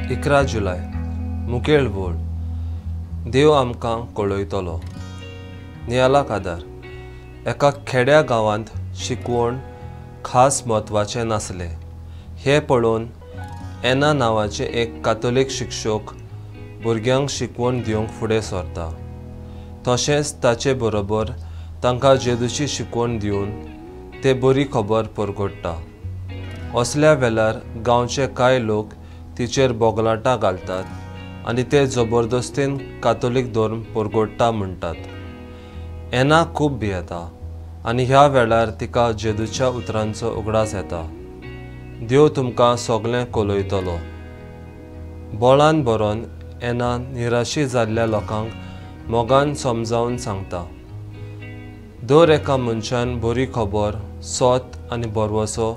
11 जुलय मुखेल वोळ देव आमकां कळयतलो। नियाला कादार एका खेड्या गांवांत शिकवण खास म्हत्वाचें नासलें हें पळोवन एना नांवाचे एक कातोलीक शिक्षक भुरग्यांक शिकवण दिवंक फुडें सरता। तशेंच ताचे बरोबर तांकां जेजूची शिकवण दिवन ते बरी खबर परगट्टा। असल्या वेळार गांवचे कांय लोक तिचेर बोगलाटां घालतात आनी ते जबरदस्तीन कातोलीक धर्म परगट्टा म्हणटात। एना खूब भियेता आनी ह्या वेळार तिका जेजूच्या उतरांचो उगडास येता। देव तुमकां सगळें कळयतलो। बोळान बरोवन एना निराशी जाल्ल्या लोकांक मोगान समजावन सांगता। दर एका मनशान बरी खबर सोत आनी बरवसो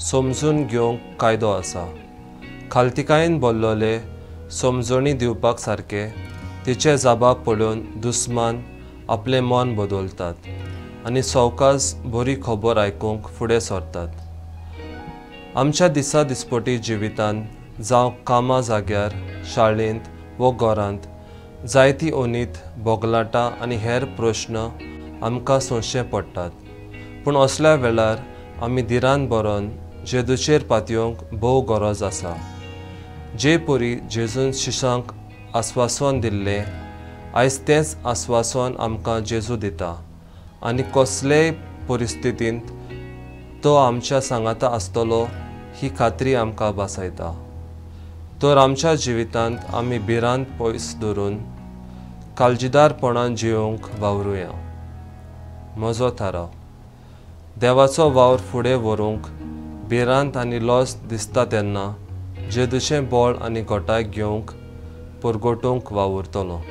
समजून घेवंक कायदो आसा। खालतिकायेन बोल्लोले समजणी दिवपाक सारके तिचे जाबाक पळोवन दुस्मान आपलें मन बदलतात आनी सवकास बरी खबर आयकूंक फुडें सरतात। आमच्या दिसा दिसपटी जिवितांत जावं कामा जाग्यार शाळेंत वो घरांत जायती ओनीत बोगलाटां आनी हेर प्रश्न आमकां सोंसचे पडटात। पूण असल्या वेळार आमी धिरान बरोवन जेजूचेर पातयेवंक भोव गरज आसा। जे परी जेजून शिशांक आस्वासन दिल्लें आयज तेंच आस्वासन आमकां जेजू दिता आनी कसलेय परिस्थितींत तो आमच्या सांगाता आसतलो ही खात्री आमकां भासयता। तर आमच्या जिवितांत आमी भिरांत पयस धरून काळजीदारपणान जिवंक वावरुया। म्हजो थाराव देवाचो वावर फुडें व्हरूंक भिरांत आनी लॉस दिसता तेन्ना जेजूचें बोळ आनी घोटाय घेवंक परगटूंक वावुरतलो।